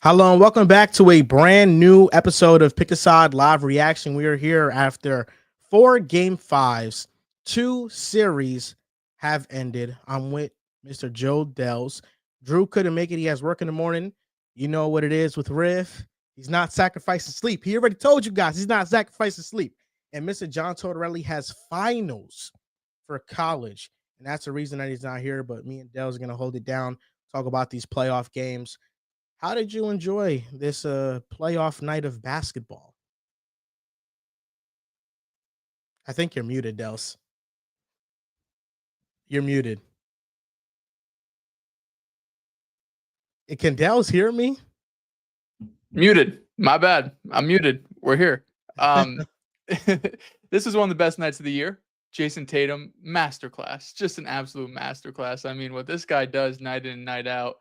Hello and welcome back to a brand new episode of Pick a Side Live Reaction. We are here after four game fives. Two series have ended. I'm with Mr. Joe Dells. Drew couldn't make it. He has work in the morning. You know what it is with Riff. He's not sacrificing sleep. He already told you guys he's not sacrificing sleep. And Mr. John Tortorelli has finals for college. And that's the reason that he's not here. But me and Dells are going to hold it down, talk about these playoff games. How did you enjoy this playoff night of basketball? I think you're muted, Dels. You're muted. Can Dels hear me? Muted. My bad. I'm muted. We're here. This is one of the best nights of the year. Jayson Tatum, masterclass. Just an absolute masterclass. I mean, what this guy does night in and night out,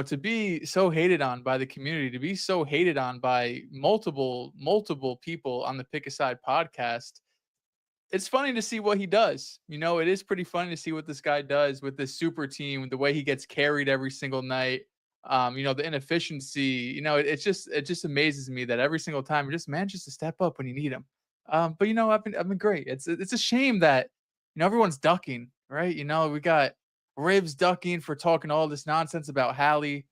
to be so hated on by the community, to be so hated on by multiple people on the Pick a Side podcast, it's funny to see what he does. It is pretty funny to see what this guy does with this super team, the way he gets carried every single night. The inefficiency, it just amazes me that every single time he just manages to step up when you need him. But I've been great. It's a shame that everyone's ducking, right? We got Ribs ducking for talking all this nonsense about Hallie.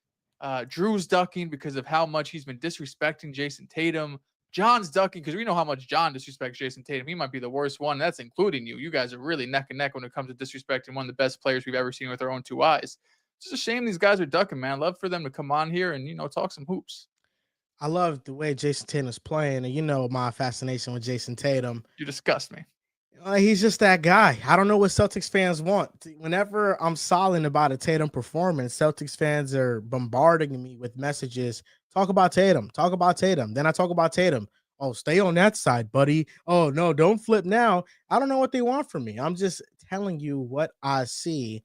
Drew's ducking because of how much he's been disrespecting Jayson Tatum. John's ducking because we know how much John disrespects Jayson Tatum. He might be the worst one. That's including you. You guys are really neck and neck when it comes to disrespecting one of the best players we've ever seen with our own two eyes. It's just a shame these guys are ducking, man. Love for them to come on here and, talk some hoops. I love the way Jayson Tatum's playing, and my fascination with Jayson Tatum. You disgust me. He's just that guy. I don't know what Celtics fans want. Whenever I'm silent about a Tatum performance, Celtics fans are bombarding me with messages. Talk about Tatum. Talk about Tatum. Then I talk about Tatum. Oh, stay on that side, buddy. Oh, no, don't flip now. I don't know what they want from me. I'm just telling you what I see.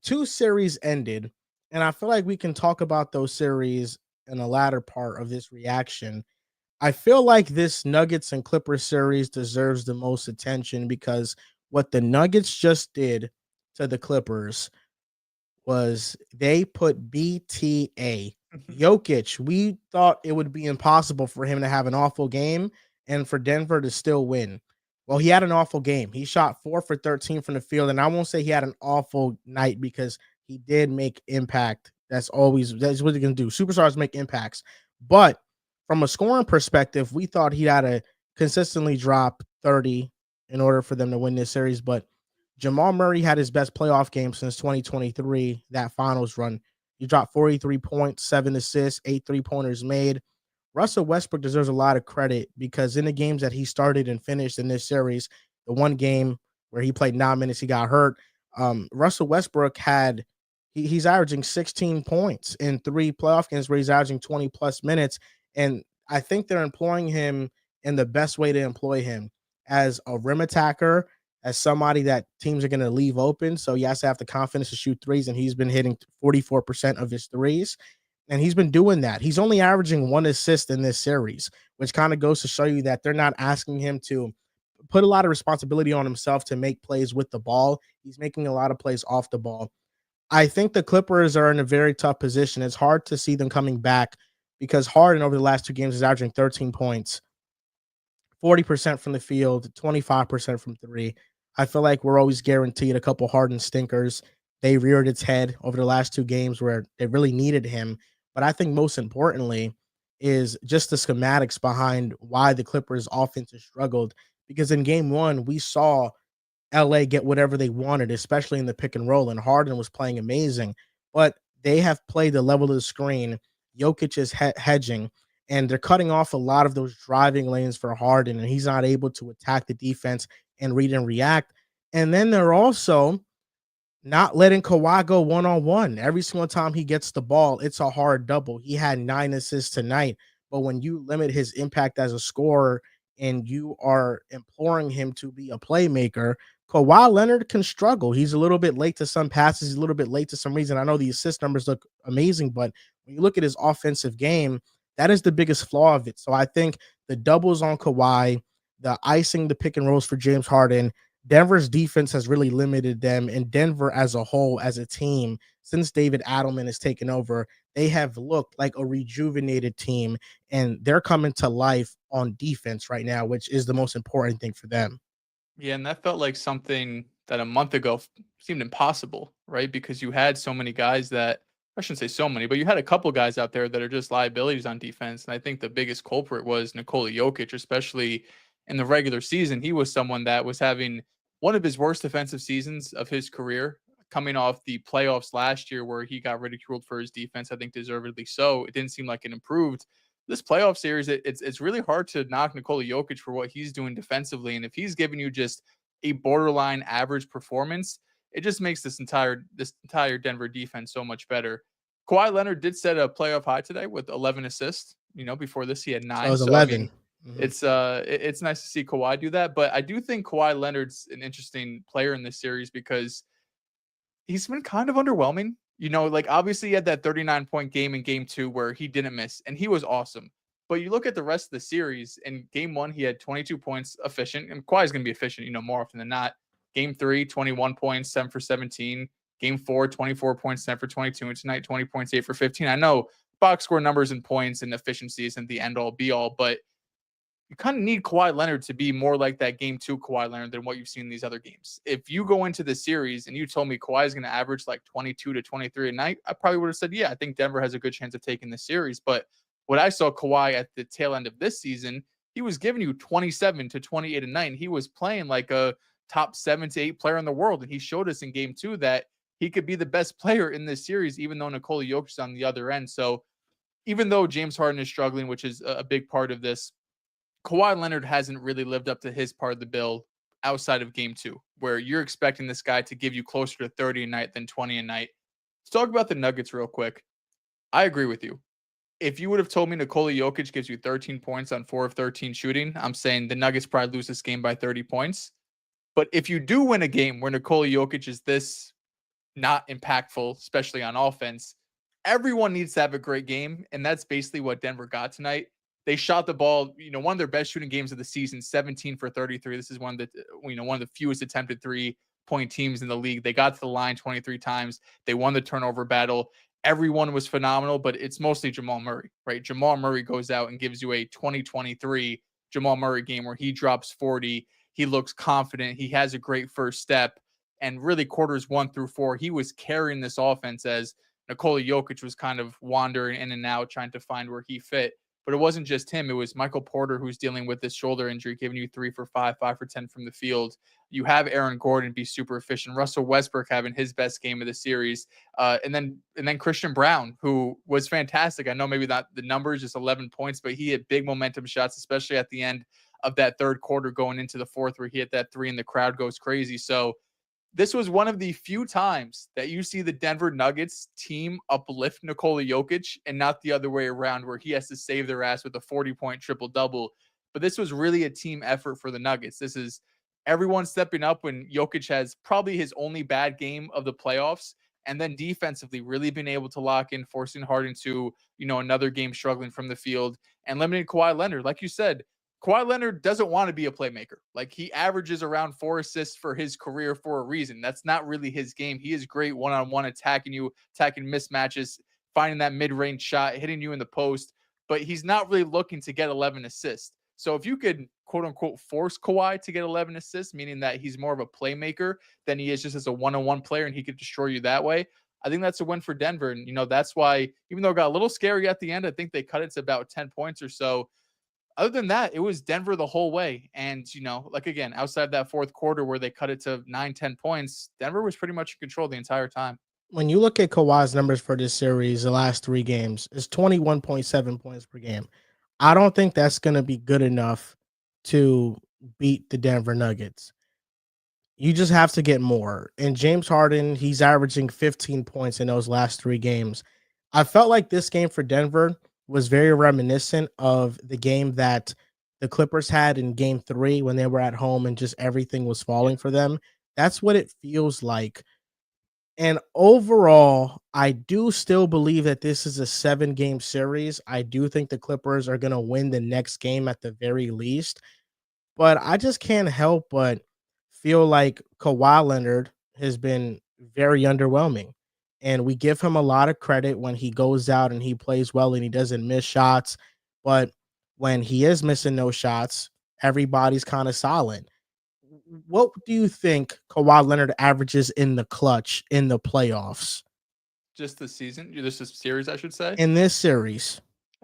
Two series ended, and I feel like we can talk about those series in the latter part of this reaction. I feel like this Nuggets and Clippers series deserves the most attention because what the Nuggets just did to the Clippers was they put BTA. Jokic, we thought it would be impossible for him to have an awful game and for Denver to still win. Well, he had an awful game. He shot 4 for 13 from the field, and I won't say he had an awful night because he did make impact. That's what he can do. Superstars make impacts. But from a scoring perspective, we thought he had to consistently drop 30 in order for them to win this series. But Jamal Murray had his best playoff game since 2023, that finals run. He dropped 43 points, 7 assists, 8 3-pointers made. Russell Westbrook deserves a lot of credit because in the games that he started and finished in this series, the one game where he played 9 minutes, he got hurt. Russell Westbrook he's averaging 16 points in 3 playoff games where he's averaging 20 plus minutes. And I think they're employing him in the best way to employ him as a rim attacker, as somebody that teams are going to leave open. So he has to have the confidence to shoot threes, and he's been hitting 44% of his threes. And he's been doing that. He's only averaging 1 assist in this series, which kind of goes to show you that they're not asking him to put a lot of responsibility on himself to make plays with the ball. He's making a lot of plays off the ball. I think the Clippers are in a very tough position. It's hard to see them coming back because Harden over the last 2 games is averaging 13 points, 40% from the field, 25% from 3. I feel like we're always guaranteed a couple Harden stinkers. They reared its head over the last 2 games where they really needed him. But I think most importantly is just the schematics behind why the Clippers offense has struggled. Because in game 1, we saw LA get whatever they wanted, especially in the pick and roll, and Harden was playing amazing. But they have played the level of the screen. Jokic is hedging, and they're cutting off a lot of those driving lanes for Harden, and he's not able to attack the defense and read and react. And then they're also not letting Kawhi go one-on-one. Every single time he gets the ball, it's a hard double. He had 9 assists tonight, but when you limit his impact as a scorer and you are imploring him to be a playmaker, Kawhi Leonard can struggle. He's a little bit late to some passes. He's a little bit late to some reason. I know the assist numbers look amazing, but when you look at his offensive game, that is the biggest flaw of it. So I think the doubles on Kawhi, the icing, the pick and rolls for James Harden, Denver's defense has really limited them, and Denver as a whole, as a team, since David Adelman has taken over, they have looked like a rejuvenated team, and they're coming to life on defense right now, which is the most important thing for them. Yeah, and that felt like something that a month ago seemed impossible, right? Because you had so many guys that I shouldn't say so many, but you had a couple guys out there that are just liabilities on defense. And I think the biggest culprit was Nikola Jokic, especially in the regular season. He was someone that was having one of his worst defensive seasons of his career, coming off the playoffs last year where he got ridiculed for his defense. I think deservedly so. It didn't seem like it improved this playoff series, it's really hard to knock Nikola Jokic for what he's doing defensively. And if he's giving you just a borderline average performance, it just makes this entire Denver defense so much better. Kawhi Leonard did set a playoff high today with 11 assists. Before this he had So it 9. was So I mean, 11. Mhm. it's nice to see Kawhi do that. But I do think Kawhi Leonard's an interesting player in this series because he's been kind of underwhelming. Like obviously he had that 39-point game in game 2 where he didn't miss and he was awesome. But you look at the rest of the series, in game 1 he had 22 points efficient, and Kawhi's going to be efficient, more often than not. Game 3, 21 points, 7 for 17. Game 4, 24 points, 10 for 22, and tonight 20 points, 8 for 15. I know box score numbers and points and efficiency isn't the end all be all, but you kind of need Kawhi Leonard to be more like that game 2 Kawhi Leonard than what you've seen in these other games. If you go into the series and you told me Kawhi is going to average like 22 to 23 a night, I probably would have said, yeah, I think Denver has a good chance of taking the series. But what I saw Kawhi at the tail end of this season, he was giving you 27 to 28 a night. And he was playing like a top 7 to 8 player in the world. And he showed us in game 2 that he could be the best player in this series, even though Nikola Jokic is on the other end. So even though James Harden is struggling, which is a big part of this, Kawhi Leonard hasn't really lived up to his part of the bill outside of game 2, where you're expecting this guy to give you closer to 30 a night than 20 a night. Let's talk about the Nuggets real quick. I agree with you. If you would have told me Nikola Jokic gives you 13 points on 4 of 13 shooting, I'm saying the Nuggets probably lose this game by 30 points. But if you do win a game where Nikola Jokic is this not impactful, especially on offense, everyone needs to have a great game. And that's basically what Denver got tonight. They shot the ball, one of their best shooting games of the season, 17 for 33. This is one of the fewest attempted 3-point teams in the league. They got to the line 23 times. They won the turnover battle. Everyone was phenomenal, but it's mostly Jamal Murray, right? Jamal Murray goes out and gives you a 2023 Jamal Murray game where he drops 40. He looks confident. He has a great first step. And really, quarters 1 through 4, he was carrying this offense as Nikola Jokic was kind of wandering in and out, trying to find where he fit. But it wasn't just him. It was Michael Porter who's dealing with this shoulder injury, giving you 3 for 5, 5 for 10 from the field. You have Aaron Gordon be super efficient. Russell Westbrook having his best game of the series. And then Christian Brown, who was fantastic. I know maybe not the numbers, just 11 points, but he had big momentum shots, especially at the end of that third quarter going into the fourth where he hit that 3 and the crowd goes crazy. So this was one of the few times that you see the Denver Nuggets team uplift Nikola Jokic and not the other way around where he has to save their ass with a 40-point triple-double. But this was really a team effort for the Nuggets. This is everyone stepping up when Jokic has probably his only bad game of the playoffs, and then defensively really being able to lock in, forcing Harden to, another game struggling from the field, and limiting Kawhi Leonard. Like you said, Kawhi Leonard doesn't want to be a playmaker. Like he averages around 4 assists for his career for a reason. That's not really his game. He is great one-on-one attacking you, attacking mismatches, finding that mid-range shot, hitting you in the post, but he's not really looking to get 11 assists. So if you could quote unquote force Kawhi to get 11 assists, meaning that he's more of a playmaker than he is just as a one-on-one player and he could destroy you that way, I think that's a win for Denver. And, that's why, even though it got a little scary at the end, I think they cut it to about 10 points or so. Other than that, it was Denver the whole way. And, like again, outside that fourth quarter where they cut it to 9, 10 points, Denver was pretty much in control the entire time. When you look at Kawhi's numbers for this series, the last 3 games, it's 21.7 points per game. I don't think that's going to be good enough to beat the Denver Nuggets. You just have to get more. And James Harden, he's averaging 15 points in those last 3 games. I felt like this game for Denver was very reminiscent of the game that the Clippers had in game 3 when they were at home and just everything was falling for them. That's what it feels like. And overall, I do still believe that this is a 7-game series. I do think the Clippers are going to win the next game at the very least. But I just can't help but feel like Kawhi Leonard has been very underwhelming. And we give him a lot of credit when he goes out and he plays well and he doesn't miss shots. But when he is missing those shots, everybody's kind of silent. What do you think Kawhi Leonard averages in the clutch in the playoffs Just the season, this is series, I should say. in this series?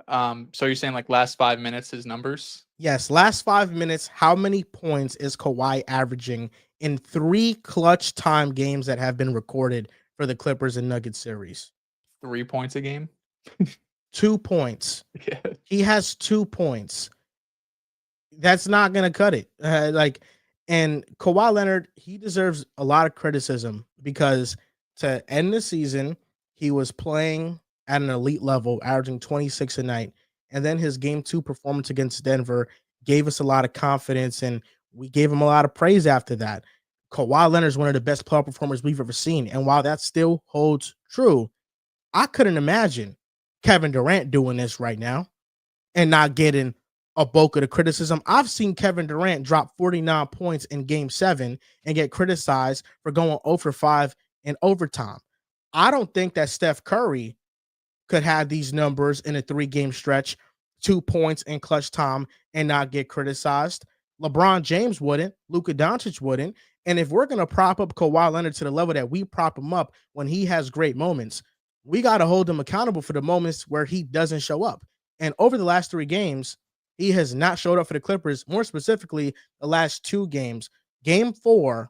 So you're saying like last 5 minutes, his numbers? Yes, last 5 minutes. How many points is Kawhi averaging in three clutch time games that have been recorded for the Clippers and Nuggets series? 3 points a game. 2 points. Yeah. He has 2 points. That's not gonna cut it. And Kawhi Leonard, he deserves a lot of criticism because to end the season, he was playing at an elite level, averaging 26 a night, and then his game two performance against Denver gave us a lot of confidence, and we gave him a lot of praise after that. Kawhi Leonard is one of the best playoff performers we've ever seen, and while that still holds true, I couldn't imagine Kevin Durant doing this right now and not getting a bulk of the criticism. I've seen Kevin Durant drop 49 points in game 7 and get criticized for going 0 for 5 in overtime. I don't think that Steph Curry could have these numbers in a 3-game stretch, 2 points in clutch time, and not get criticized. LeBron James wouldn't. Luka Doncic wouldn't. And if we're going to prop up Kawhi Leonard to the level that we prop him up when he has great moments, we got to hold him accountable for the moments where he doesn't show up. And over the last 3 games, he has not showed up for the Clippers, more specifically the last 2 games. Game 4,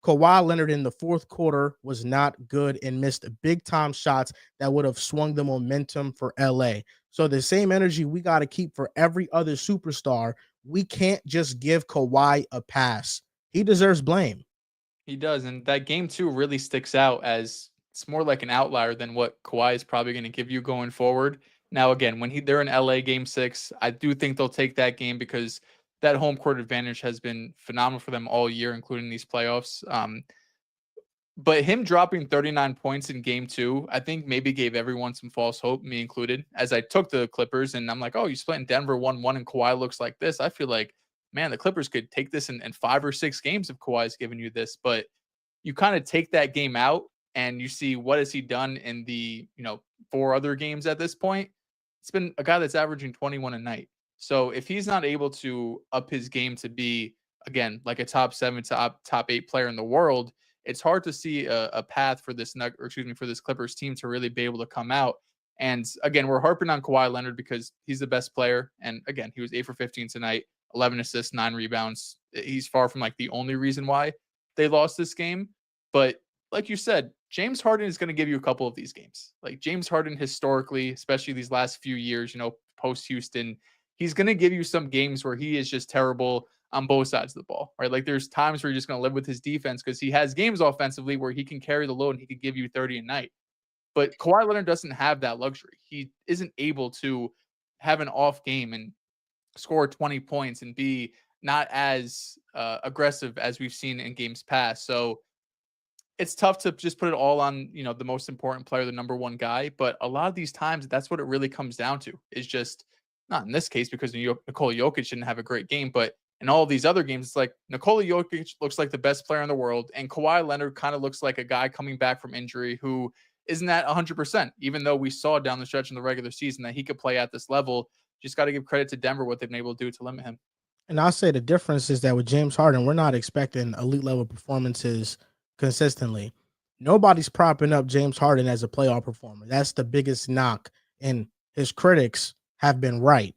Kawhi Leonard in the fourth quarter was not good and missed big time shots that would have swung the momentum for LA. So the same energy we got to keep for every other superstar. We can't just give Kawhi a pass. He deserves blame. He does, and that game 2 really sticks out as it's more like an outlier than what Kawhi is probably going to give you going forward. Now, again, when they're in LA game 6, I do think they'll take that game because that home court advantage has been phenomenal for them all year, including these playoffs. But him dropping 39 points in game 2, I think maybe gave everyone some false hope, me included, as I took the Clippers and I'm like, oh, you split in Denver 1-1 and Kawhi looks like this. I feel like, man, the Clippers could take this in 5 or 6 games if Kawhi's giving you this. But you kind of take that game out and you see what has he done in the 4 other games at this point. It's been a guy that's averaging 21 a night. So if he's not able to up his game to be, again, like a top 7 top 8 player in the world, it's hard to see a path for this for this Clippers team to really be able to come out. And again, we're harping on Kawhi Leonard because he's the best player. And again, he was 8 for 15 tonight, 11 assists, 9 rebounds. He's far from like the only reason why they lost this game. But like you said, James Harden is going to give you a couple of these games. Like James Harden historically, especially these last few years, post Houston, he's going to give you some games where he is just terrible on both sides of the ball, right? Like there's times where you're just going to live with his defense because he has games offensively where he can carry the load and he could give you 30 a night. But Kawhi Leonard doesn't have that luxury. He isn't able to have an off game and score 20 points and be not as aggressive as we've seen in games past. So it's tough to just put it all on, the most important player, the number one guy. But a lot of these times, that's what it really comes down to is just not in this case because Nikola Jokic didn't have a great game, but in all of these other games, it's like Nikola Jokic looks like the best player in the world, and Kawhi Leonard kind of looks like a guy coming back from injury who isn't at 100%, even though we saw down the stretch in the regular season that he could play at this level. Just got to give credit to Denver what they've been able to do to limit him. And I'll say the difference is that with James Harden, we're not expecting elite level performances consistently. Nobody's propping up James Harden as a playoff performer. That's the biggest knock. And his critics have been right.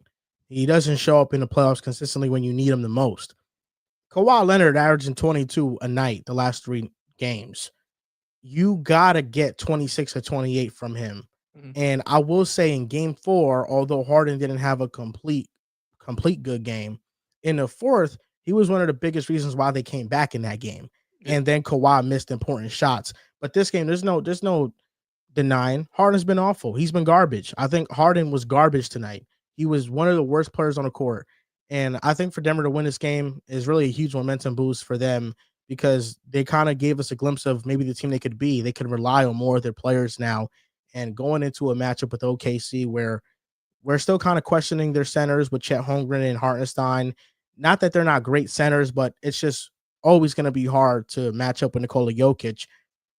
He doesn't show up in the playoffs consistently when you need him the most. Kawhi Leonard averaging 22 a night the last 3 games. You got to get 26 or 28 from him. Mm-hmm. And I will say in game 4, although Harden didn't have a complete good game, in the fourth, he was one of the biggest reasons why they came back in that game. Yeah. And then Kawhi missed important shots. But this game, there's no denying Harden's been awful. He's been garbage. I think Harden was garbage tonight. He was one of the worst players on the court. And I think for Denver to win this game is really a huge momentum boost for them because they kind of gave us a glimpse of maybe the team they could be. They could rely on more of their players now. And going into a matchup with OKC where we're still kind of questioning their centers with Chet Holmgren and Hartenstein. Not that they're not great centers, but it's just always going to be hard to match up with Nikola Jokic.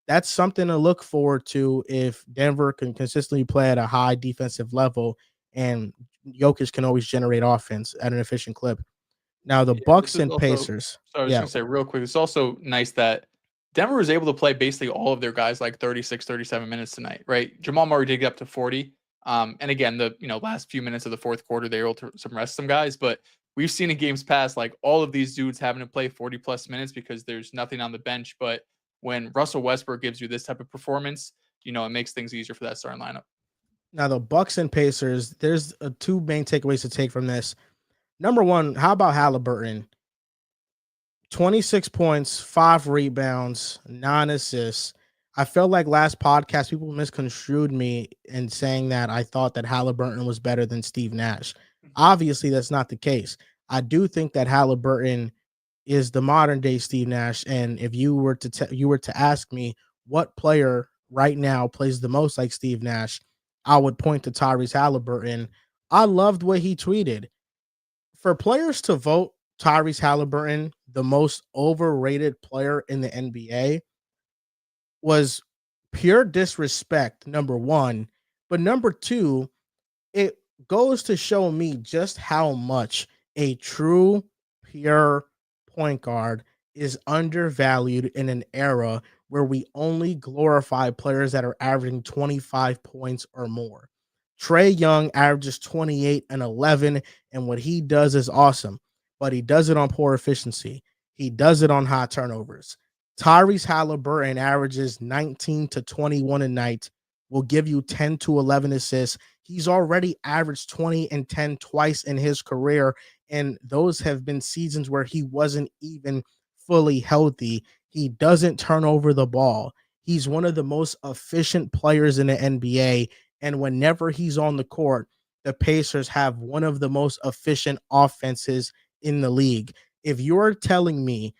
That's something to look forward to if Denver can consistently play at a high defensive level and Jokic can always generate offense at an efficient clip. Now the Yeah, this Bucks is and also Pacers. sorry, I was Yeah. gonna say real quick, it's also nice that Denver was able to play basically all of their guys like 36, 37 minutes tonight, right? Jamal Murray did get up to 40. And again, the last few minutes of the fourth quarter, they were able to rest some guys, but we've seen in games past like all of these dudes having to play 40 plus minutes because there's nothing on the bench. But when Russell Westbrook gives you this type of performance, it makes things easier for that starting lineup. Now the Bucks and Pacers, there's two main takeaways to take from this. Number one, how about Haliburton? 26 points, 5 rebounds, 9 assists. I felt like last podcast people misconstrued me in saying that I thought that Haliburton was better than Steve Nash. Obviously, that's not the case. I do think that Haliburton is the modern day Steve Nash. And if you were to ask me what player right now plays the most like Steve Nash, I would point to Tyrese Haliburton. I loved what he tweeted. For players to vote Tyrese Haliburton the most overrated player in the NBA was pure disrespect, number one. But number two, it goes to show me just how much a true pure point guard is undervalued in an era where we only glorify players that are averaging 25 points or more. Trae Young averages 28 and 11, and what he does is awesome, but he does it on poor efficiency. He does it on high turnovers. Tyrese Haliburton averages 19 to 21 a night, will give you 10 to 11 assists. He's already averaged 20 and 10 twice in his career, and those have been seasons where he wasn't even fully healthy. He doesn't turn over the ball. He's one of the most efficient players in the NBA, and whenever he's on the court, the Pacers have one of the most efficient offenses in the league. If you're telling me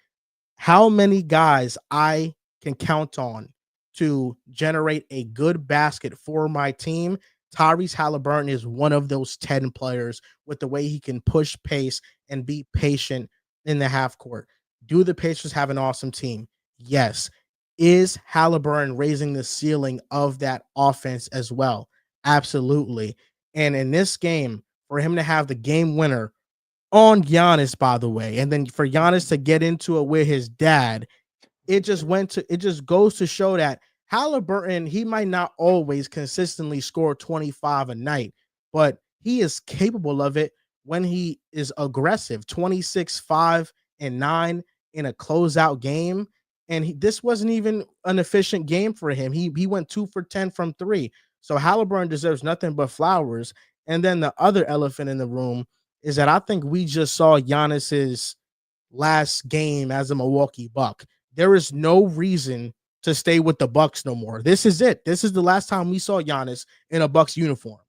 how many guys I can count on to generate a good basket for my team, Tyrese Haliburton is one of those 10 players with the way he can push pace and be patient in the half court. Do the Pacers have an awesome team? Yes. Is Haliburton raising the ceiling of that offense as well? Absolutely. And in this game, for him to have the game winner on Giannis, by the way, and then for Giannis to get into it with his dad, it just goes to show that Halliburton, he might not always consistently score 25 a night, but he is capable of it when he is aggressive. 26, 5, and 9 in a closeout game. And this wasn't even an efficient game for him. He went 2 for 10 from 3. So Halliburton deserves nothing but flowers. And then the other elephant in the room is that I think we just saw Giannis's last game as a Milwaukee Buck. There is no reason to stay with the Bucks no more. This is it. This is the last time we saw Giannis in a Bucks uniform.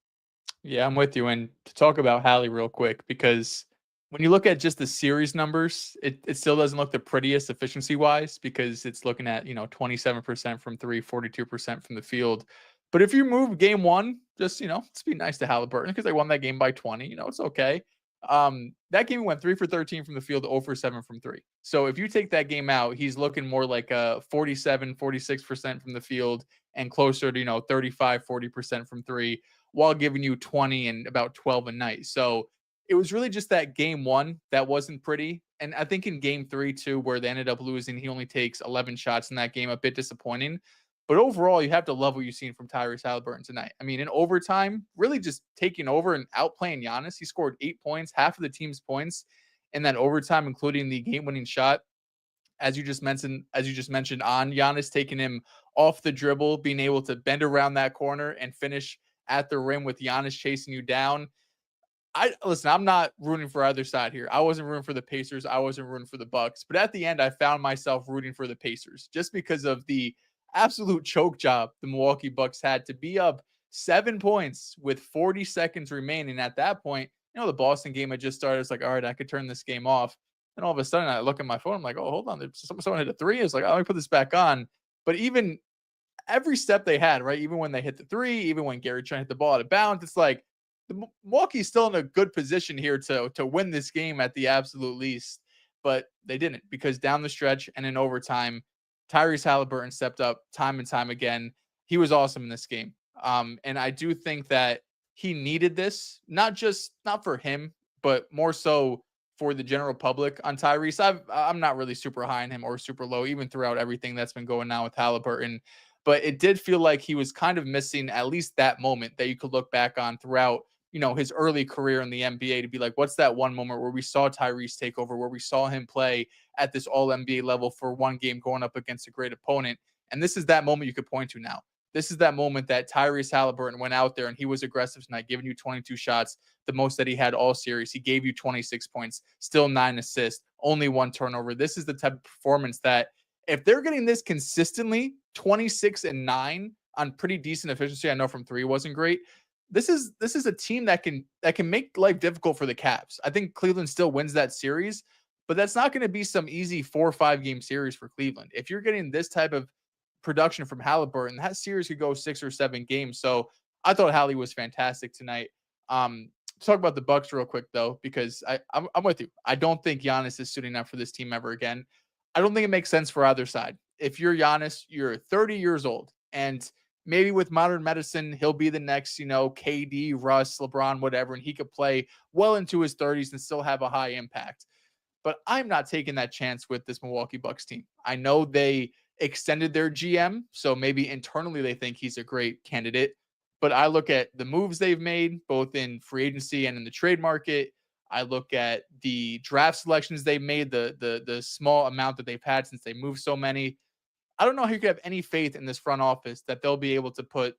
Yeah, I'm with you. And to talk about Hallie real quick, because when you look at just the series numbers, it still doesn't look the prettiest efficiency wise because it's looking at, 27% from three, 42% from the field. But if you move game one, just, it's be nice to Halliburton because they won that game by 20, it's okay. That game went 3 for 13 from the field, 0 for 7 from three. So if you take that game out, he's looking more like a 47, 46% from the field and closer to, 35, 40% from three, while giving you 20 and about 12 a night. So it was really just that game one that wasn't pretty. And I think in game three, too, where they ended up losing, he only takes 11 shots in that game, a bit disappointing. But overall, you have to love what you've seen from Tyrese Haliburton tonight. I mean, in overtime, really just taking over and outplaying Giannis. He scored 8 points, half of the team's points in that overtime, including the game-winning shot. As you just mentioned on Giannis, taking him off the dribble, being able to bend around that corner and finish at the rim with Giannis chasing you down. I'm not rooting for either side here. I wasn't rooting for the Pacers. I wasn't rooting for the Bucks. But at the end, I found myself rooting for the Pacers just because of the absolute choke job the Milwaukee Bucks had to be up 7 points with 40 seconds remaining. At that point, the Boston game had just started. It's like, all right, I could turn this game off. And all of a sudden, I look at my phone. I'm like, oh, hold on. Someone hit a three. It's like, oh, let me put this back on. But even every step they had, right? Even when they hit the three, even when Gary Trent hit the ball out of bounds, it's like the Milwaukee's still in a good position here to win this game at the absolute least. but they didn't, because down the stretch and in overtime, Tyrese Haliburton stepped up time and time again. He was awesome in this game. And I do think that he needed this, not for him, but more so for the general public on Tyrese. I'm not really super high on him or super low, even throughout everything that's been going on with Haliburton. But it did feel like he was kind of missing at least that moment that you could look back on throughout, his early career in the NBA, to be like, what's that one moment where we saw Tyrese take over, where we saw him play at this all NBA level for one game going up against a great opponent. And this is that moment you could point to now. This is that moment that Tyrese Haliburton went out there and he was aggressive tonight, giving you 22 shots, the most that he had all series. He gave you 26 points, still 9 assists, only 1 turnover. This is the type of performance that, if they're getting this consistently, 26 and 9 on pretty decent efficiency, I know from 3 wasn't great. This is a team that can make life difficult for the Cavs. I think Cleveland still wins that series, but that's not going to be some easy 4 or 5 game series for Cleveland. If you're getting this type of production from Haliburton, that series could go 6 or 7 games. So I thought Hallie was fantastic tonight. Talk about the Bucks real quick though, because I'm with you. I don't think Giannis is suiting up for this team ever again. I don't think it makes sense for either side. If you're Giannis, you're 30 years old, and maybe with modern medicine, he'll be the next, KD, Russ, LeBron, whatever, and he could play well into his 30s and still have a high impact. But I'm not taking that chance with this Milwaukee Bucks team. I know they extended their GM, so maybe internally they think he's a great candidate. But I look at the moves they've made, both in free agency and in the trade market. I look at the draft selections they've made, the small amount that they've had since they moved so many. I don't know how you could have any faith in this front office that they'll be able to put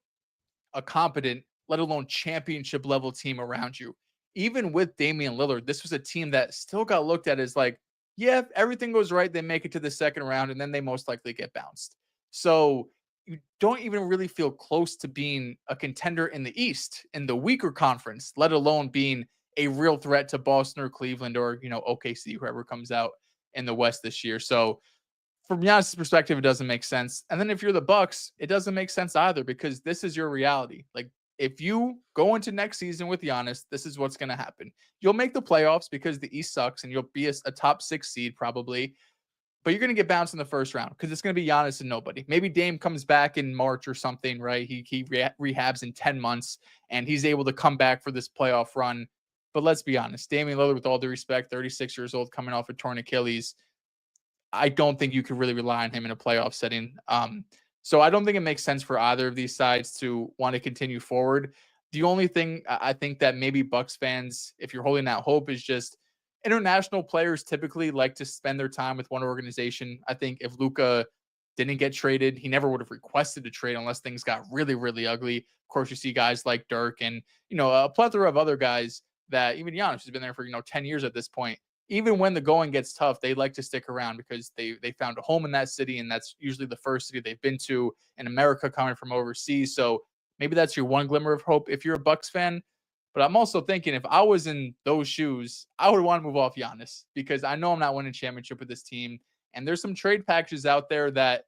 a competent, let alone championship level team around you. Even with Damian Lillard, this was a team that still got looked at as like, yeah, if everything goes right, they make it to the second round and then they most likely get bounced. So you don't even really feel close to being a contender in the East, in the weaker conference, let alone being a real threat to Boston or Cleveland or, OKC, whoever comes out in the West this year. So from Giannis' perspective, it doesn't make sense. And then if you're the Bucks, it doesn't make sense either, because this is your reality. Like, if you go into next season with Giannis, this is what's going to happen. You'll make the playoffs because the East sucks and you'll be a top 6 seed probably, but you're going to get bounced in the first round because it's going to be Giannis and nobody. Maybe Dame comes back in March or something, right? He rehabs in 10 months and he's able to come back for this playoff run. But let's be honest, Damian Lillard, with all due respect, 36 years old, coming off a torn Achilles, I don't think you could really rely on him in a playoff setting. So I don't think it makes sense for either of these sides to want to continue forward. The only thing I think that maybe Bucks fans, if you're holding out hope, is just international players typically like to spend their time with one organization. I think if Luka didn't get traded, he never would have requested a trade unless things got really, really ugly. Of course, you see guys like Dirk and, a plethora of other guys that even Giannis has been there for, 10 years at this point. Even when the going gets tough, they like to stick around because they found a home in that city, and that's usually the first city they've been to in America coming from overseas. So maybe that's your one glimmer of hope if you're a Bucks fan. But I'm also thinking, if I was in those shoes, I would want to move off Giannis, because I know I'm not winning a championship with this team. And there's some trade packages out there that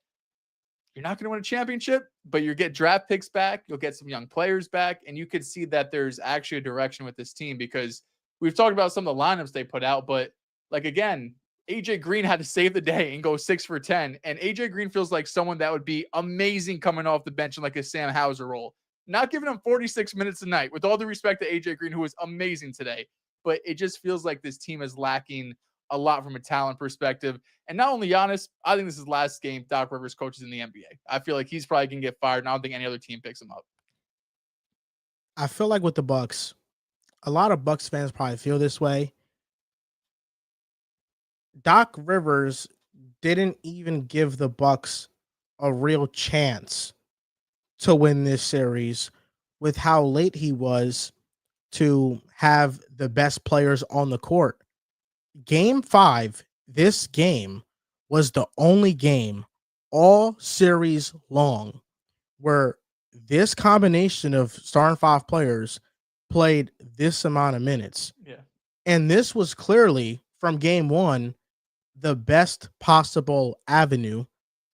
you're not going to win a championship, but you get draft picks back. You'll get some young players back. And you could see that there's actually a direction with this team, because we've talked about some of the lineups they put out, but like, again, AJ Green had to save the day and go 6 for 10. And AJ Green feels like someone that would be amazing coming off the bench in like a Sam Hauser role. Not giving him 46 minutes a night, with all due respect to AJ Green, who was amazing today. But it just feels like this team is lacking a lot from a talent perspective. And not only Giannis, I think this is the last game Doc Rivers coaches in the NBA. I feel like he's probably going to get fired, and I don't think any other team picks him up. I feel like with the Bucks, a lot of Bucks fans probably feel this way. Doc Rivers didn't even give the Bucks a real chance to win this series with how late he was to have the best players on the court. Game 5, this game was the only game all series long where this combination of starting 5 players played this amount of minutes. Yeah. And this was clearly, from game 1, the best possible avenue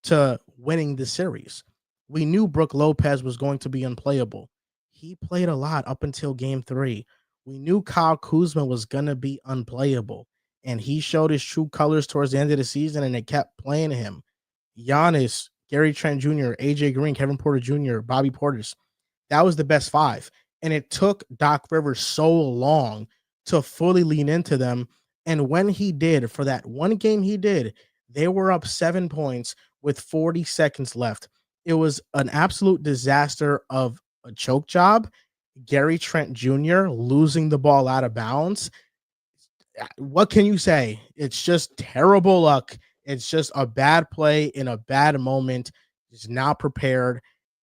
to winning the series. We knew Brook Lopez was going to be unplayable. He played a lot up until game 3. We knew Kyle Kuzma was going to be unplayable. and he showed his true colors towards the end of the season, and they kept playing him. Giannis, Gary Trent Jr., AJ Green, Kevin Porter Jr., Bobby Portis. That was the best five. And it took Doc Rivers so long to fully lean into them. And when he did, for that one game he did, they were up 7 points with 40 seconds left. It was an absolute disaster of a choke job. Gary Trent Jr. losing the ball out of bounds. What can you say? It's just terrible luck. It's just a bad play in a bad moment. Just not prepared.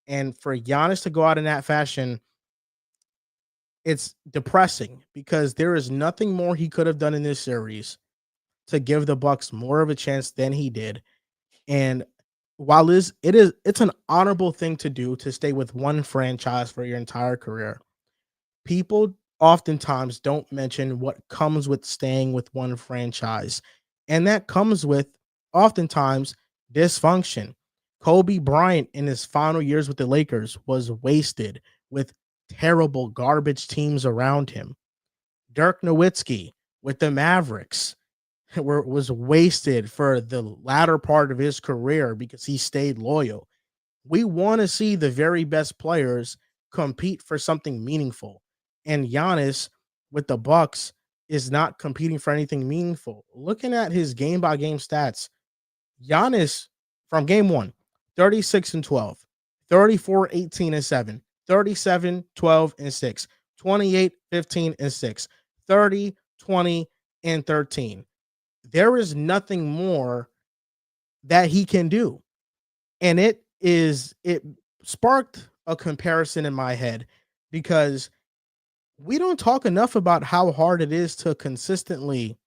And for Giannis to go out in that fashion, it's depressing because there is nothing more he could have done in this series to give the Bucks more of a chance than he did. And while it's an honorable thing to do to stay with one franchise for your entire career, people oftentimes don't mention what comes with staying with one franchise. And that comes with oftentimes dysfunction. Kobe Bryant in his final years with the Lakers was wasted with terrible garbage teams around him. Dirk Nowitzki with the Mavericks was wasted for the latter part of his career because he stayed loyal. We want to see the very best players compete for something meaningful. And Giannis with the Bucks is not competing for anything meaningful. Looking at his game by game stats, Giannis from game 1, 36 and 12, 34, 18 and 7, 37, 12 and 6, 28, 15 and 6, 30, 20 and 13. There is nothing more that he can do. And it sparked a comparison in my head because we don't talk enough about how hard it is to consistently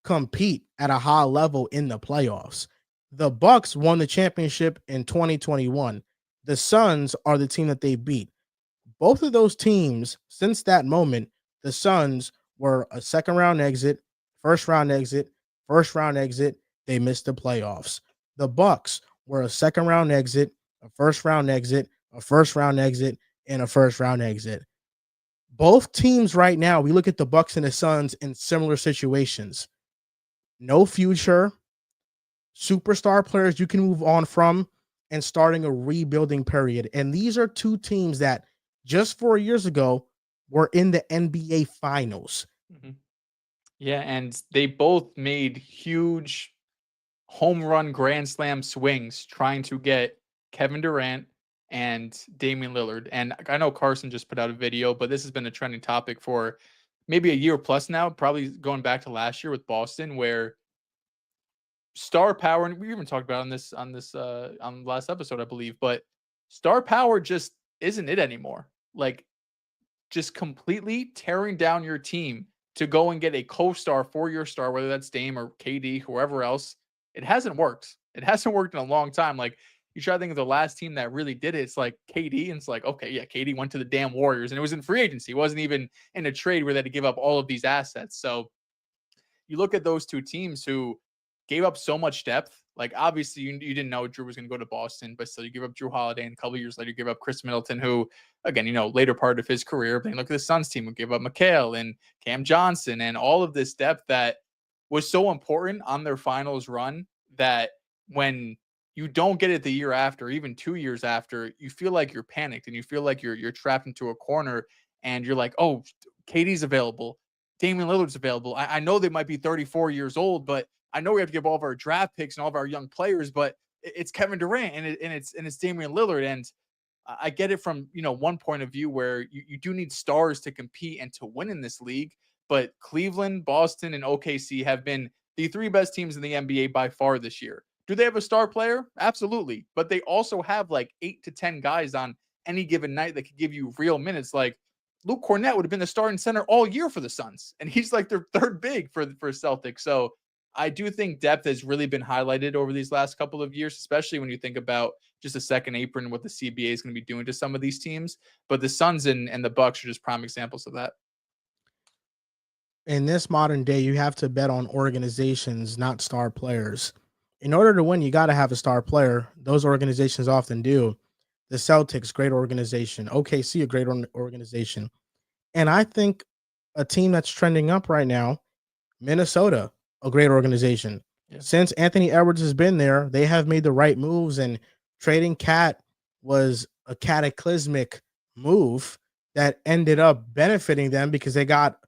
compete at a high level in the playoffs. The Bucks won the championship in 2021. The Suns are the team that they beat. Both of those teams, since that moment, the Suns were a second round exit, first round exit, first round exit. They missed the playoffs. The Bucks were a second round exit, a first round exit, a first round exit, and a first round exit. Both teams right now, we look at the Bucks and the Suns in similar situations. No future, superstar players you can move on from, and starting a rebuilding period. And these are two teams that just 4 years ago were in the NBA Finals. Mm-hmm. Yeah, and they both made huge home run grand slam swings trying to get Kevin Durant and Damian Lillard. And I know Carson just put out a video, but this has been a trending topic for maybe a year plus now, probably going back to last year with Boston, where star power, and we even talked about on the last episode, I believe, but star power just isn't it anymore. Like, just completely tearing down your team to go and get a co-star for your star, whether that's Dame or KD, whoever else. It hasn't worked. It hasn't worked in a long time. Like, you try to think of the last team that really did it. It's like KD, and it's like, okay, yeah, KD went to the damn Warriors, and it was in free agency. It wasn't even in a trade where they had to give up all of these assets. So you look at those two teams who gave up so much depth. Like, obviously, you didn't know Drew was going to go to Boston, but still, you give up Drew Holiday, and a couple years later, you give up Chris Middleton, who, again, loter part of his career. But look at the Suns team who gave up McHale and Cam Johnson and all of this depth that was so important on their finals run that when you don't get it the year after, even 2 years after, you feel like you're panicked and you feel like you're trapped into a corner, and you're like, oh, KD's available, Damian Lillard's available. I know they might be 34 years old, but I know we have to give all of our draft picks and all of our young players, but it's Kevin Durant and it's Damian Lillard. And I get it from, one point of view where you do need stars to compete and to win in this league. But Cleveland, Boston, and OKC have been the three best teams in the NBA by far this year. Do they have a star player? Absolutely. But they also have like 8 to 10 guys on any given night that could give you real minutes. Like, Luke Cornett would have been the starting center all year for the Suns, and he's like their third big for Celtics. So I do think depth has really been highlighted over these last couple of years, especially when you think about just a second apron, what the CBA is going to be doing to some of these teams. But the Suns and the Bucks are just prime examples of that. In this modern day, you have to bet on organizations, not star players. In order to win, you got to have a star player. Those organizations often do. The Celtics, great organization. OKC, a great organization. And I think a team that's trending up right now, Minnesota, a great organization. Yeah. Since Anthony Edwards has been there, they have made the right moves, and trading Cat was a cataclysmic move that ended up benefiting them because they got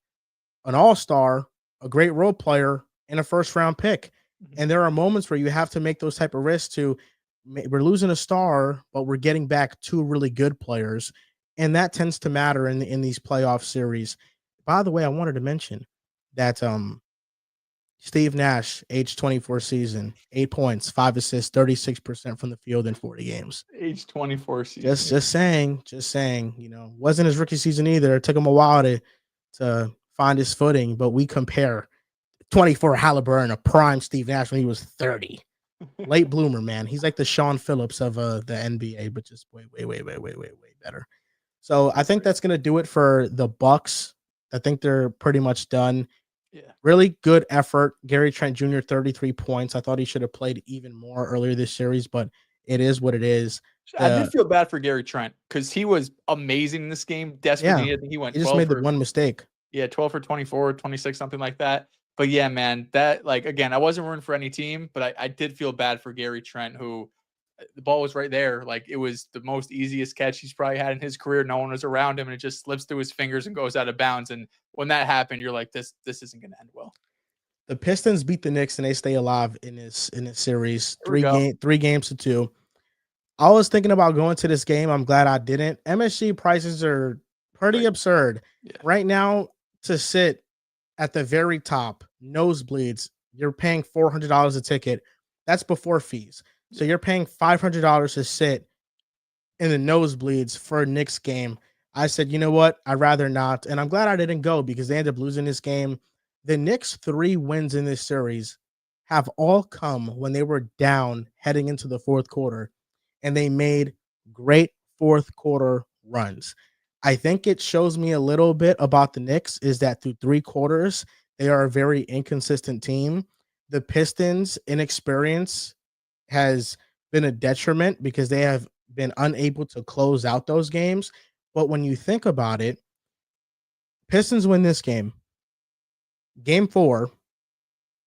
an all-star, a great role player, and a first-round pick. Mhm. And there are moments where you have to make those type of risks to we're losing a star, but we're getting back two really good players. And that tends to matter in these playoff series. By the way, I wanted to mention that Steve Nash, age 24 season, 8 points, 5 assists, 36% from the field in 40 games. Age 24 Just season. just saying, just saying, wasn't his rookie season either. It took him a while to find his footing, but we compare 24 Haliburton, a prime Steve Nash when he was 30. Late bloomer, man. He's like the Sean Phillips of the NBA, but just way better. So I think that's gonna do it for the Bucks. I think they're pretty much done. Yeah. Really good effort. Gary Trent Jr., 33 points. I thought he should have played even more earlier this series, but it is what it is. I did The feel bad for Gary Trent because he was amazing in this game. Desperate Yeah, need. I think he went he just 12 made the for one mistake. 12 for 24, 26, something like that. But yeah, man, that like again, I wasn't rooting for any team, but I did feel bad for Gary Trent, who the ball was right there. Like it was the most easiest catch he's probably had in his career. No one was around him, and it just slips through his fingers and goes out of bounds. And when that happened, you're like, this isn't gonna end well. The Pistons beat the Knicks and they stay alive in this series. Here we go. 3 games to 2. I was thinking about going to this game. I'm glad I didn't. MSG prices are pretty Right. absurd. Yeah. Right now, to sit at the very top, nosebleeds, you're paying $400 a ticket. That's before fees. So you're paying $500 to sit in the nosebleeds for a Knicks game. I said, you know what? I'd rather not. And I'm glad I didn't go because they ended up losing this game. The Knicks' 3 wins in this series have all come when they were down heading into the fourth quarter, and they made great fourth quarter runs. I think it shows me a little bit about the Knicks is that through 3 quarters, they are a very inconsistent team. The Pistons' inexperience has been a detriment because they have been unable to close out those games. But when you think about it, Pistons win this game. Game 4,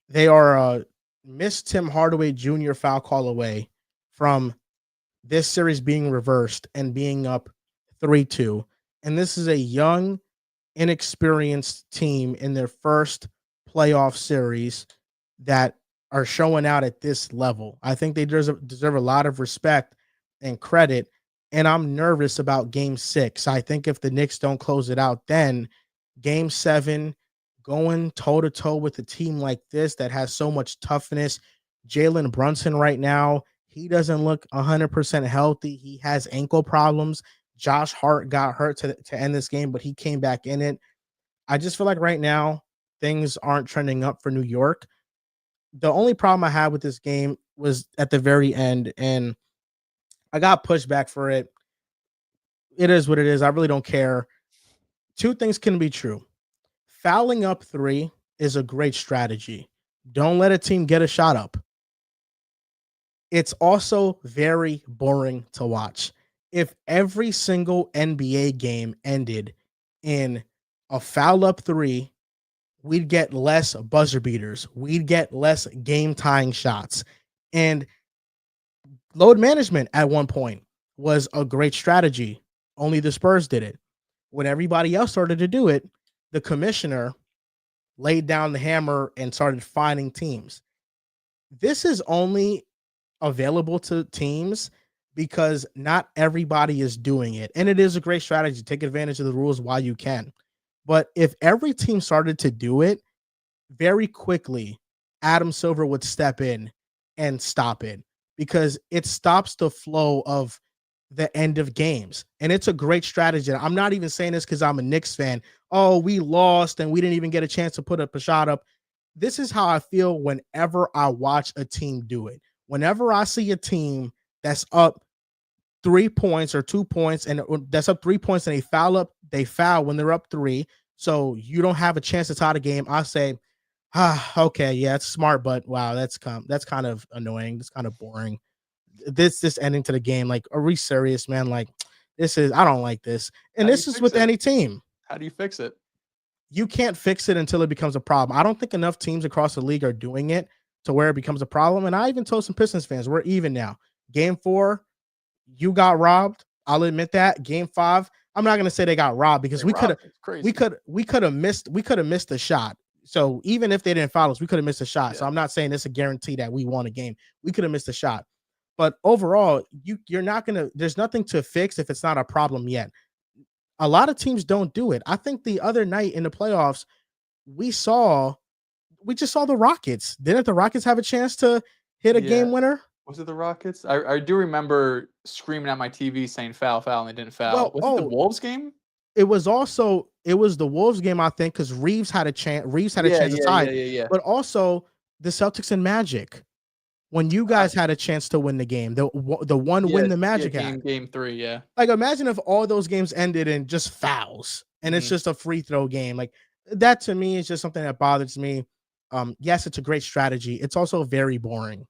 they are a missed Tim Hardaway Jr. foul call away from this series being reversed and being up 3-2. And this is a young, inexperienced team in their first playoff series that are showing out at this level. I think they deserve a lot of respect and credit. And I'm nervous about game 6. I think if the Knicks don't close it out, then game 7, going toe to toe with a team like this that has so much toughness. Jalen Brunson right now, he doesn't look 100% healthy. He has ankle problems. Josh Hart got hurt to end this game, but he came back in it. I just feel like right now things aren't trending up for New York. The only problem I had with this game was at the very end, and I got pushed back for it. It is what it is. I really don't care. 2 things can be true. Fouling up 3 is a great strategy. Don't let a team get a shot up. It's also very boring to watch. If every single NBA game ended in a foul up 3, we'd get less buzzer beaters. We'd get less game tying shots. And load management at one point was a great strategy. Only the Spurs did it. When everybody else started to do it, the commissioner laid down the hammer and started finding teams. This is only available to teams because not everybody is doing it. And it is a great strategy. Take advantage of the rules while you can. But if every team started to do it, very quickly, Adam Silver would step in and stop it because it stops the flow of the end of games. And it's a great strategy. I'm not even saying this because I'm a Knicks fan. Oh, we lost and we didn't even get a chance to put up a shot up. This is how I feel whenever I watch a team do it. Whenever I see a team that's up 3 points or 2 points and that's up 3 points and they foul when they're up 3. So you don't have a chance to tie the game. I say, okay, yeah, it's smart, but wow, that's kind of annoying. It's kind of boring. This ending to the game, like, are we serious, man? Like, I don't like this. And How do you this is fix with it? any team. How do you fix it? you can't fix it until it becomes a problem. I don't think enough teams across the league are doing it to where it becomes a problem. And I even told some Pistons fans, we're even now. Game 4, you got robbed. I'll admit that. Game 5, I'm not gonna say they got robbed because They robbed. It's crazy. we could have missed the shot. So even if they didn't foul us, we could have missed a shot. So Yeah. I'm not saying it's a guarantee that we won a game. We could have missed a shot. But overall, you're not gonna. There's nothing to fix if it's not a problem yet. A lot of teams don't do it. I think the other night in the playoffs, we just saw the Rockets. Didn't the Rockets have a chance to hit a Yeah. game winner? Was it the Rockets? I do remember screaming at my TV saying foul, foul, and they didn't foul. Was it the Wolves game? It was the Wolves game, I think, because Reeves had a chance. Reeves had a Yeah, chance to tie, yeah. but also the Celtics and Magic. When you guys had a chance to win the game, the one win the Magic had. Game 3, yeah. Like, imagine if all those games ended in just fouls and it's just a free throw game. Like, that to me is just something that bothers me. Yes, it's a great strategy. It's also very boring.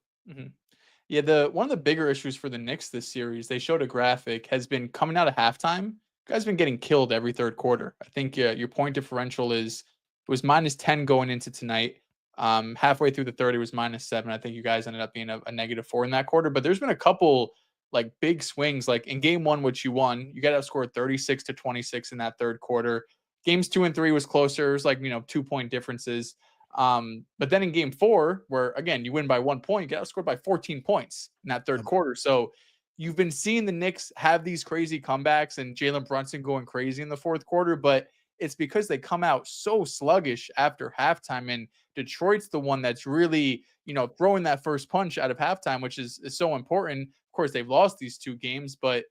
Yeah, one of the bigger issues for the Knicks this series, they showed a graphic, has been coming out of halftime. Guys been getting killed every third quarter. I think your point differential was -10 going into tonight. Halfway through the third, it was -7. I think you guys ended up being a -4 in that quarter. But there's been a couple like big swings. Like in game 1, which you won, you got outscored 36-26 in that third quarter. Games 2 and 3 was closer. It was like 2-point differences. But then in game 4, where again you win by 1 point, you got outscored by 14 points in that third quarter. So you've been seeing the Knicks have these crazy comebacks and Jalen Brunson going crazy in the fourth quarter, but it's because they come out so sluggish after halftime. And Detroit's the one that's really, throwing that first punch out of halftime, which is so important. Of course, they've lost these 2 games, but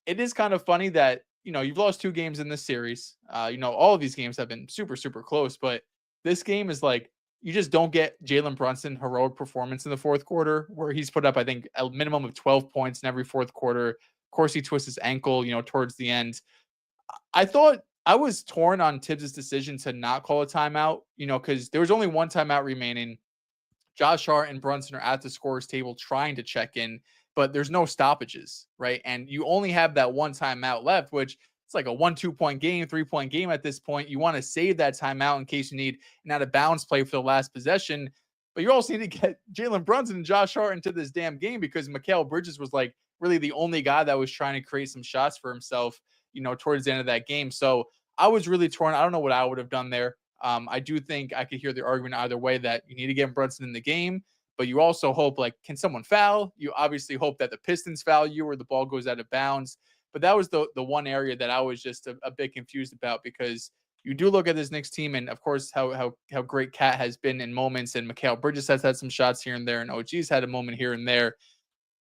it is kind of funny that, you've lost 2 games in this series. All of these games have been super, super close, but this game is like, you just don't get Jalen Brunson heroic performance in the fourth quarter where he's put up, I think, a minimum of 12 points in every fourth quarter. Of course, he twists his ankle, towards the end. I thought I was torn on Tibbs' decision to not call a timeout, because there was only one timeout remaining. Josh Hart and Brunson are at the scorer's table trying to check in, but there's no stoppages, right? And you only have that one timeout left, which it's like a 1-2 point game, 3-point game at this point. You want to save that timeout in case you need an out of bounds play for the last possession. But you also need to get Jalen Brunson and Josh Hart into this damn game because Mikal Bridges was like really the only guy that was trying to create some shots for himself, towards the end of that game. So I was really torn. I don't know what I would have done there. I do think I could hear the argument either way that you need to get Brunson in the game, but you also hope, like, can someone foul? You obviously hope that the Pistons foul you or the ball goes out of bounds. But that was the one area that I was just a bit confused about, because you do look at this Knicks team and, of course, how great Cat has been in moments, and Mikal Bridges has had some shots here and there, and OG's had a moment here and there.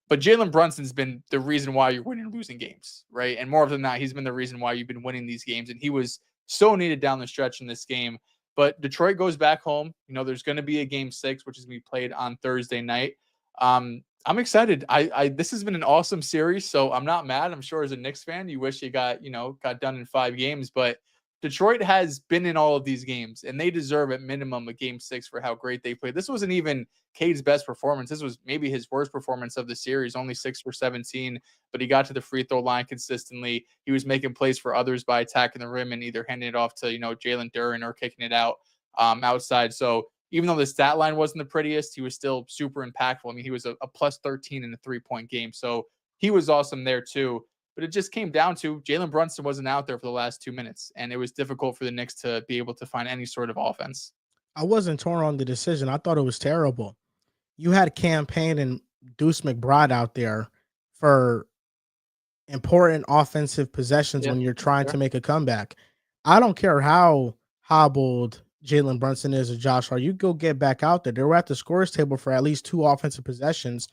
But Jalen Brunson's been the reason why you're winning and losing games, right? And more than that, he's been the reason why you've been winning these games. And he was so needed down the stretch in this game. But Detroit goes back home. There's going to be a game 6, which is going to be played on Thursday night. I'm excited. This has been an awesome series, so I'm not mad. I'm sure as a Knicks fan, you wish you got done in 5 games, but Detroit has been in all of these games, and they deserve at minimum a game 6 for how great they played. This wasn't even Cade's best performance. This was maybe his worst performance of the series, only 6 for 17, but he got to the free throw line consistently. He was making plays for others by attacking the rim and either handing it off to, Jalen Duren or kicking it out outside. So even though the stat line wasn't the prettiest, he was still super impactful. I mean, he was a plus 13 in a 3-point game. So he was awesome there too. But it just came down to Jalen Brunson wasn't out there for the last 2 minutes, and it was difficult for the Knicks to be able to find any sort of offense. I wasn't torn on the decision. I thought it was terrible. You had Cam Payne and Deuce McBride out there for important offensive possessions when you're trying to make a comeback. I don't care how hobbled Jalen Brunson is or Josh Hart. You go get back out there. They were at the scorer's table for at least 2 offensive possessions,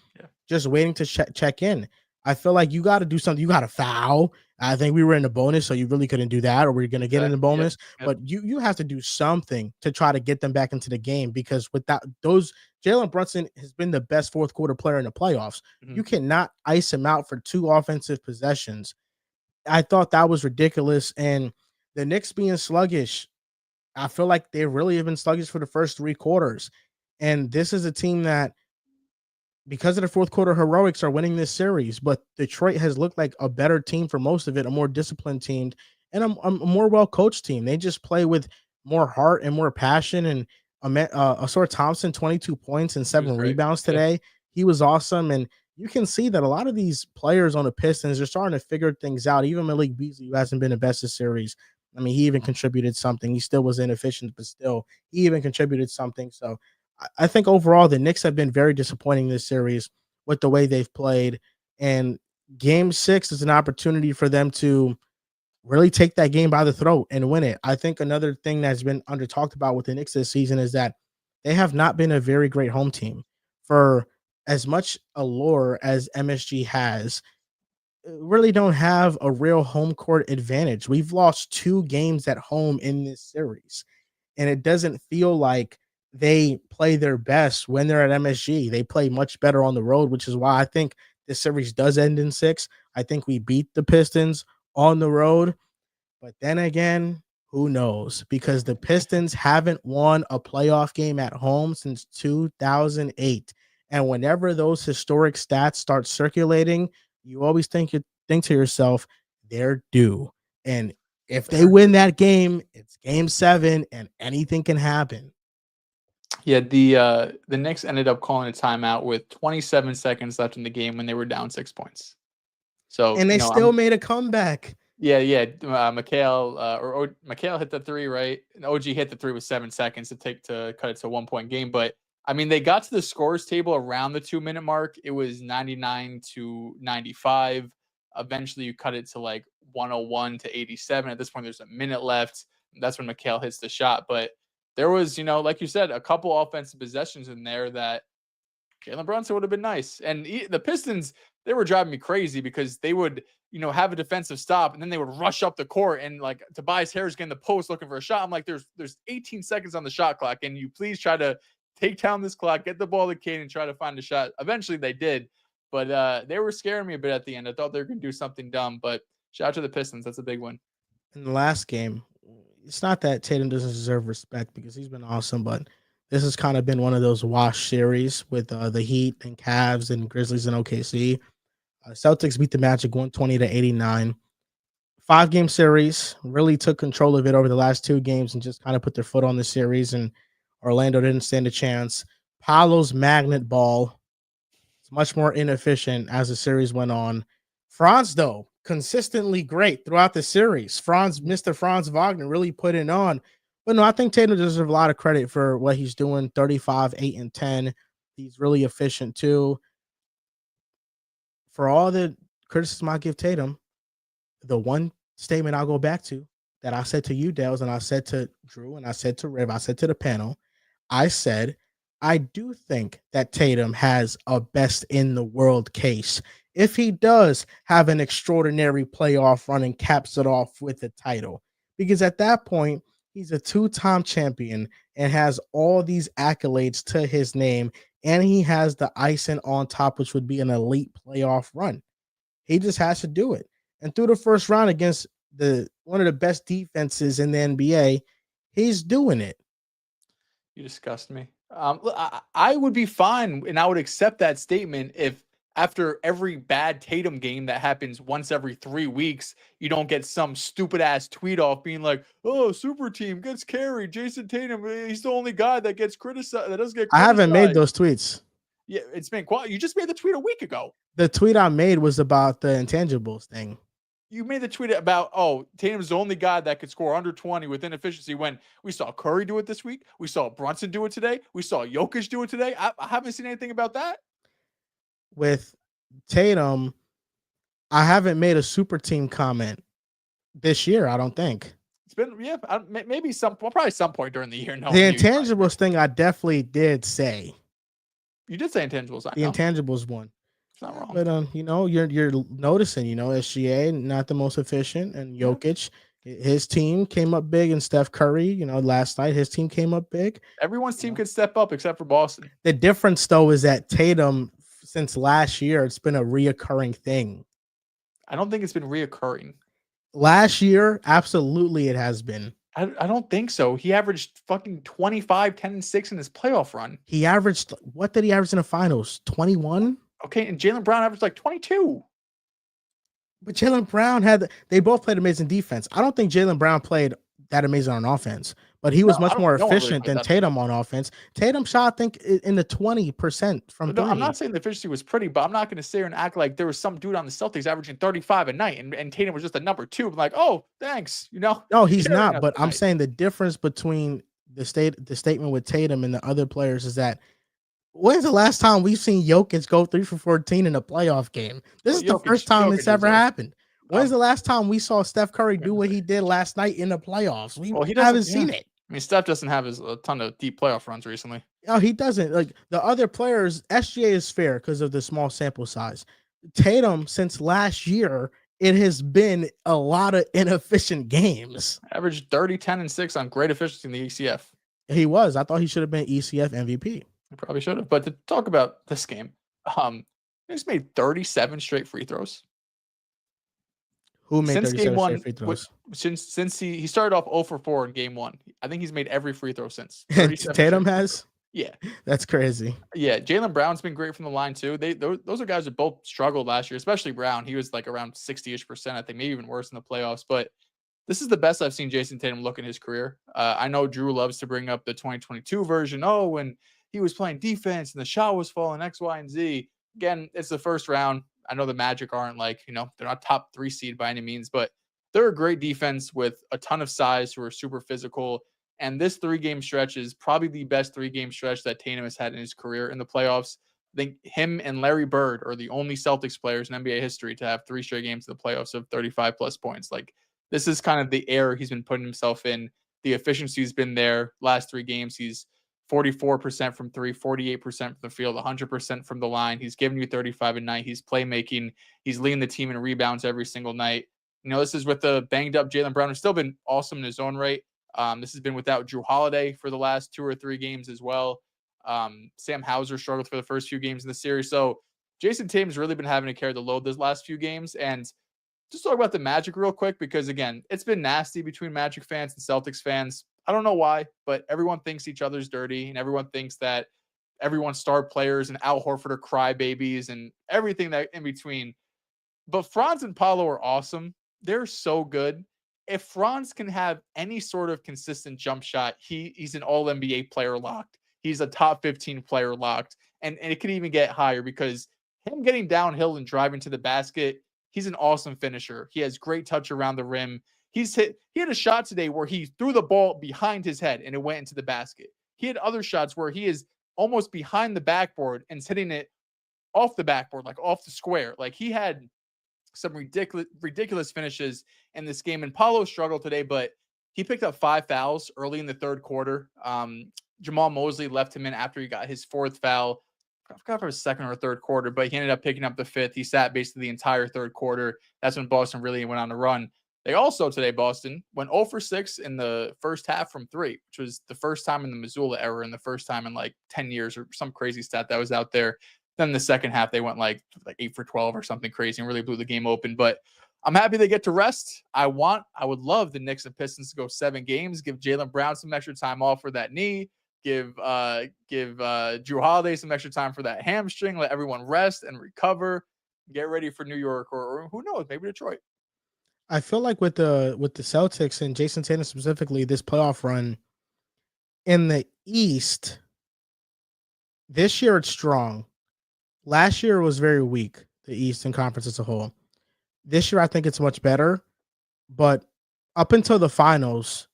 just waiting to check in. I feel like you got to do something. You got to foul. I think we were in the bonus, so you really couldn't do that, or we're going to get in the bonus. But you have to do something to try to get them back into the game, because without those, Jalen Brunson has been the best fourth quarter player in the playoffs. You cannot ice him out for 2 offensive possessions. I thought that was ridiculous. And the Knicks being sluggish, I feel like they really have been sluggish for the first 3 quarters. And this is a team that, because of the fourth quarter heroics, are winning this series. But Detroit has looked like a better team for most of it, a more disciplined team, and a more well-coached team. They just play with more heart and more passion. And Asor Thompson, 22 points and He was 7 great. rebounds Yeah. today. He was awesome. And you can see that a lot of these players on the Pistons are starting to figure things out. Even Malik Beasley, who hasn't been the best this series, I mean, he even contributed something. He still was inefficient, but still, he even contributed something. So I think overall, the Knicks have been very disappointing this series with the way they've played. And game 6 is an opportunity for them to really take that game by the throat and win it. I think another thing that's been under talked about with the Knicks this season is that they have not been a very great home team. For as much allure as MSG has, really don't have a real home court advantage. We've lost 2 games at home in this series, and it doesn't feel like they play their best when they're at MSG. They play much better on the road, which is why I think this series does end in 6. I think we beat the Pistons on the road, but then again, who knows? Because the Pistons haven't won a playoff game at home since 2008. And whenever those historic stats start circulating, you always think to yourself, they're due. And if they They're win that game, it's game 7 and anything can happen. Yeah, the Knicks ended up calling a timeout with 27 seconds left in the game when they were down 6 points. So, And they still made a comeback. Yeah. Mikhail hit the 3, right? And OG hit the 3 with 7 seconds to cut it to a 1-point game. But I mean, they got to the scores table around the 2-minute mark. It was 99-95. Eventually, you cut it to like 101-87. At this point, there's a minute left. That's when Mikhail hits the shot. But there was, like you said, a couple offensive possessions in there that Jalen Brunson would have been nice. And the Pistons, they were driving me crazy because they would, have a defensive stop and then they would rush up the court and like Tobias Harris getting the post looking for a shot. I'm like, there's 18 seconds on the shot clock. And you please try to take down this clock, get the ball to Kane and try to find a shot. Eventually they did, but they were scaring me a bit at the end. I thought they were going to do something dumb, but shout out to the Pistons. That's a big one. In the last game, it's not that Tatum doesn't deserve respect because he's been awesome, but this has kind of been one of those wash series with the Heat and Cavs and Grizzlies and OKC. Celtics beat the Magic 120-89. 5-game series, really took control of it over the last 2 games and just kind of put their foot on the series, and Orlando didn't stand a chance. Paolo's magnet ball is much more inefficient as the series went on. Franz, though, consistently great throughout the series. Mr. Franz Wagner really put it on. But no, I think Tatum deserves a lot of credit for what he's doing. 35, 8, and 10. He's really efficient too. For all the criticism I give Tatum, the one statement I'll go back to that I said to you, Dales, and I said to Drew, and I said to Riv, I said to the panel, I said, I do think that Tatum has a best in the world case. If he does have an extraordinary playoff run and caps it off with the title, because at that point, he's a 2-time champion and has all these accolades to his name, and he has the icing on top, which would be an elite playoff run. He just has to do it. And through the first round against one of the best defenses in the NBA, he's doing it. You disgust me. I would be fine and I would accept that statement if after every bad Tatum game that happens once every 3 weeks, you don't get some stupid ass tweet off being like, "Oh, super team gets carried. Jayson Tatum, he's the only guy that gets criticized. That doesn't get I criticized." haven't made those tweets. Yeah, it's been quiet. You just made the tweet a week ago. The tweet I made was about the intangibles thing. You made the tweet about, Tatum's the only guy that could score under 20 with inefficiency when we saw Curry do it this week. We saw Brunson do it today. We saw Jokic do it today. I haven't seen anything about that. With Tatum, I haven't made a super team comment this year, I don't think. It's been, maybe probably some point during the year. No, the intangibles thing I definitely did say. You did say intangibles. The intangibles one. It's not wrong. But you're noticing, SGA not the most efficient, and Jokic, his team came up big, and Steph Curry, last night his team came up big. Everyone's team could step up except for Boston. The difference though is that Tatum, since last year, it's been a reoccurring thing. I don't think it's been reoccurring. Last year, absolutely it has been. I don't think so. He averaged fucking 25, 10, and 6 in his playoff run. He averaged, what did he average in the finals? 21? Okay, and Jaylen Brown averaged like 22. But Jaylen Brown they both played amazing defense. I don't think Jaylen Brown played that amazing on offense, but he No, was much more no one really efficient put than that on Tatum on offense. Tatum shot, I think, in the 20% from No, I'm not three. saying the efficiency was pretty, but I'm not going to sit here and act like there was some dude on the Celtics averaging 35 a night, and Tatum was just a number two. I'm like, oh, thanks, No, he's carrying not. us But I'm tonight. saying the difference between the statement with Tatum and the other players is that when's the last time we've seen Jokic go 3 for 14 in a playoff game? This Well, is the first time it's Jokic is ever a happened. When's the last time we saw Steph Curry I'm do gonna what say. he did last night in the playoffs? We Well, he haven't doesn't. Yeah, seen it. I mean, Steph doesn't have a ton of deep playoff runs recently. No, he doesn't. Like the other players, SGA is fair because of the small sample size. Tatum, since last year, it has been a lot of inefficient games. Averaged 30, 10, and 6 on great efficiency in the ECF. He was. I thought he should have been ECF MVP. He probably should have. But to talk about this game, he's made 37 straight free throws. Who made Since game 37 straight one, free throws? since he started off 0 for 4 in game one, I think he's made every free throw since. Tatum has? Yeah. That's crazy. Yeah, Jaylen Brown's been great from the line too. Those are guys that both struggled last year, especially Brown. He was like around 60-ish%, I think, maybe even worse in the playoffs. But this is the best I've seen Jayson Tatum look in his career. I know Drew loves to bring up the 2022 version. Oh, when he was playing defense and the shot was falling X, Y, and Z. Again, it's the first round. I know the Magic aren't like, they're not top 3 seed by any means, but they're a great defense with a ton of size who are super physical. And this 3-game stretch is probably the best 3-game stretch that Tatum has had in his career in the playoffs. I think him and Larry Bird are the only Celtics players in NBA history to have 3 straight games in the playoffs of 35 plus points. Like, this is kind of the era he's been putting himself in. The efficiency's been there. Last 3 games, he's 44% from 3, 48% from the field, 100% from the line. He's giving you 35 a night. He's playmaking. He's leading the team in rebounds every single night. This is with the banged up Jaylen Brown, who's still been awesome in his own right. This has been without Drew Holiday for the last 2 or 3 games as well. Sam Hauser struggled for the first few games in the series. So Jayson Tatum's really been having to carry the load those last few games. And just talk about the Magic real quick, because again, it's been nasty between Magic fans and Celtics fans. I don't know why, but everyone thinks each other's dirty, and everyone thinks that everyone's star players and Al Horford are crybabies and everything that in between. But Franz and Paolo are awesome. They're so good. If Franz can have any sort of consistent jump shot, he's an all NBA player locked. He's a top 15 player locked. And it could even get higher, because him getting downhill and driving to the basket, he's an awesome finisher. He has great touch around the rim. He had a shot today where he threw the ball behind his head and it went into the basket. He had other shots where he is almost behind the backboard and hitting it off the backboard, like off the square. Like, he had some ridiculous finishes in this game. And Paolo struggled today, but he picked up 5 fouls early in the third quarter. Jamal Mosley left him in after he got his 4th foul. I forgot if it was 2nd or 3rd quarter, but he ended up picking up the 5th. He sat basically the entire 3rd quarter. That's when Boston really went on a run. They also today, Boston, went 0 for 6 in the first half from 3, which was the first time in the Missoula era and the first time in like 10 years or some crazy stat that was out there. Then the second half, they went like 8 for 12 or something crazy and really blew the game open. But I'm happy they get to rest. I would love the Knicks and Pistons to go 7 games, give Jaylen Brown some extra time off for that knee, give Drew Holiday some extra time for that hamstring, let everyone rest and recover, get ready for New York or who knows, maybe Detroit. I feel like with the Celtics and Jayson Tatum specifically, this playoff run in the East, this year it's strong. Last year was very weak, the Eastern Conference as a whole. This year I think it's much better, but up until the finals,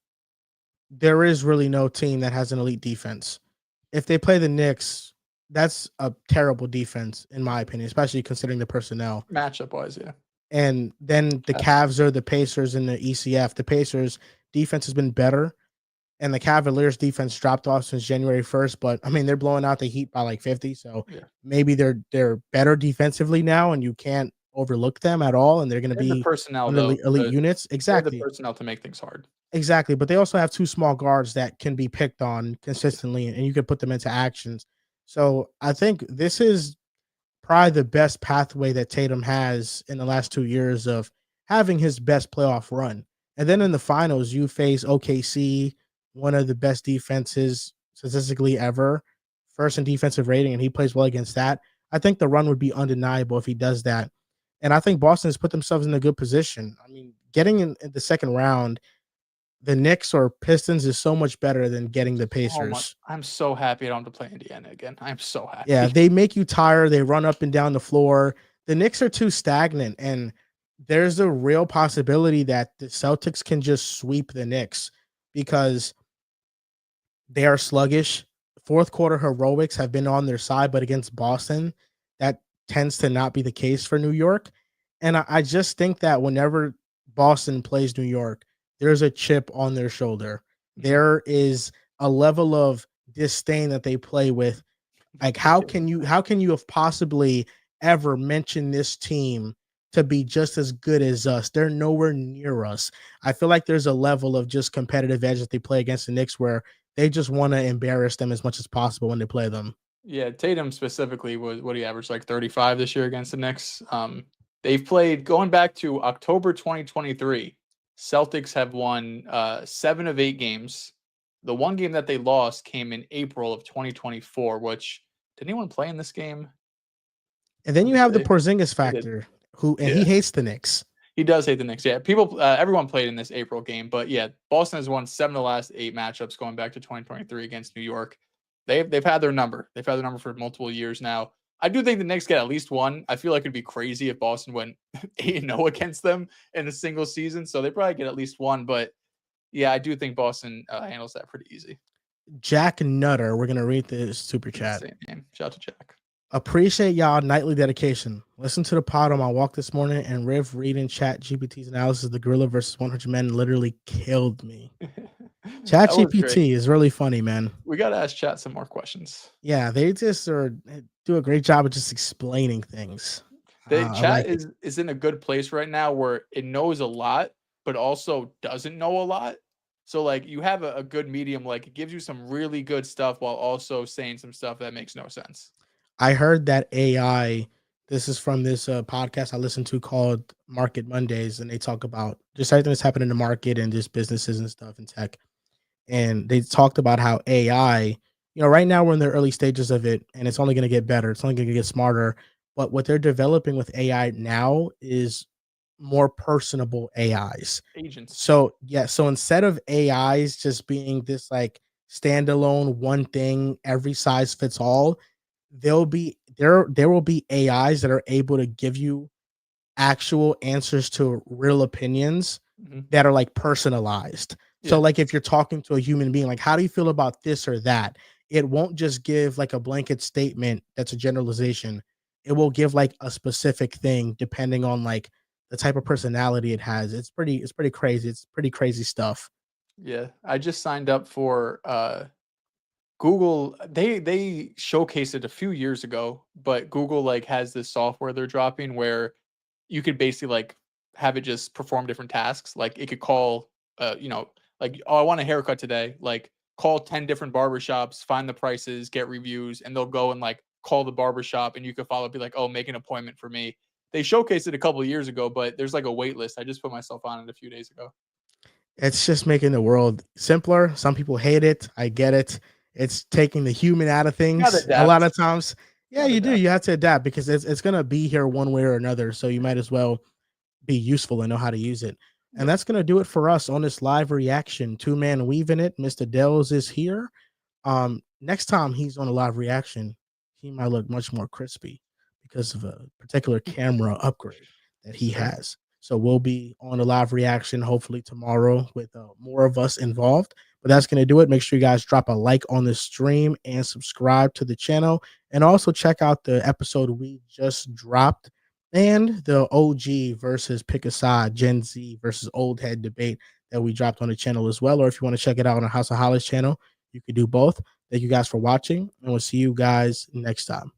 there is really no team that has an elite defense. If they play the Knicks, that's a terrible defense, in my opinion, especially considering the personnel. Matchup-wise, yeah. And then the Cavs are the Pacers in the ECF. The Pacers defense has been better, and the Cavaliers defense dropped off since January 1st. But I mean, they're blowing out the Heat by like 50, so maybe they're better defensively now, and you can't overlook them at all. And they're going to be the personnel, on the elite units. Exactly, the personnel to make things hard. Exactly, but they also have 2 small guards that can be picked on consistently, and you can put them into actions. So I think this is probably the best pathway that Tatum has in the last 2 years of having his best playoff run. And then in the finals, you face OKC, one of the best defenses statistically ever, first in defensive rating, and he plays well against that. I think the run would be undeniable if he does that. And I think Boston has put themselves in a good position. I mean, getting in the second round, the Knicks or Pistons is so much better than getting the Oh my! Pacers. I'm so happy I don't have to play Indiana again. I'm so Yeah, happy. they make you tired. They run up and down the floor. The Knicks are too stagnant, and there's a real possibility that the Celtics can just sweep the Knicks because they are sluggish. Fourth quarter heroics have been on their side, but against Boston, that tends to not be the case for New York. And I just think that whenever Boston plays New York, there's a chip on their shoulder. Mhm. There is a level of disdain that they play with. Like, how can you have possibly ever mentioned this team to be just as good as us? They're nowhere near us. I feel like there's a level of just competitive edge that they play against the Knicks where they just want to embarrass them as much as possible when they play them. Yeah, Tatum specifically was what he averaged like 35 this year against the Knicks. They've played going back to October 2023. Celtics have won 7 of 8 games. The one game that they lost came in April of 2024. Which did anyone play in this game? And then Let you me have the see. Porzingis They did. factor, who and he Yeah. hates the Knicks. He does hate the Knicks. Yeah, everyone played in this April game, but yeah, Boston has won 7 of the last 8 matchups going back to 2023 against New York. They've had their number. They've had their number for multiple years now. I do think the Knicks get at least one. I feel like it'd be crazy if Boston went 8-0 against them in a single season. So they probably get at least one. But yeah, I do think Boston handles that pretty easy. Jack Nutter, we're gonna read this super chat. Insane name. Shout out to Jack. Appreciate y'all nightly dedication. Listen to the pod on my walk this morning, and Riv reading Chat GPT's analysis of the Gorilla versus 100 Men literally killed me. Chat That was great. GPT is really funny, man. We got to ask Chat some more questions. Yeah, they just do a great job of just explaining things. The I chat like it. is in a good place right now where it knows a lot, but also doesn't know a lot. So like you have a good medium, like it gives you some really good stuff while also saying some stuff that makes no sense. I heard that AI. This is from this podcast I listened to called Market Mondays, and they talk about just everything that's happening in the market and just businesses and stuff in tech. And they talked about how AI, right now we're in the early stages of it, and it's only going to get better. It's only going to get smarter. But what they're developing with AI now is more personable AIs. Agents. So yeah, so instead of AIs just being this like standalone one thing, every size fits all, there will be AIs that are able to give you actual answers to real opinions Mhm. that are like personalized. So Yeah. like if you're talking to a human being, like how do you feel about this or that? It won't just give like a blanket statement that's a generalization. It will give like a specific thing depending on like the type of personality it has. It's pretty crazy. It's pretty crazy stuff. Yeah. I just signed up for Google. They showcased it a few years ago, but Google like has this software they're dropping where you could basically like have it just perform different tasks. Like it could call, like, oh, I want a haircut today. Like call 10 different barbershops, find the prices, get reviews, and they'll go and like call the barbershop and you could follow, be like, oh, make an appointment for me. They showcased it a couple of years ago, but there's like a wait list. I just put myself on it a few days ago. It's just making the world simpler. Some people hate it. I get it. It's taking the human out of You gotta things a lot adapt. of times. Yeah, Gotta you do. adapt. You have to adapt because it's gonna be here one way or another. So you might as well be useful and know how to use it. And Yep. that's gonna do it for us on this live reaction. Two-man weaving it. Mr. Dells is here. Next time he's on a live reaction, he might look much more crispy because of a particular camera upgrade that he Sure. has. So we'll be on a live reaction hopefully tomorrow with more of us involved. But that's going to do it. Make sure you guys drop a like on the stream and subscribe to the channel. And also check out the episode we just dropped and the OG versus pick a side, Gen Z versus old head debate that we dropped on the channel as well. Or if you want to check it out on the House of Hollis channel, you can do both. Thank you guys for watching, and we'll see you guys next time.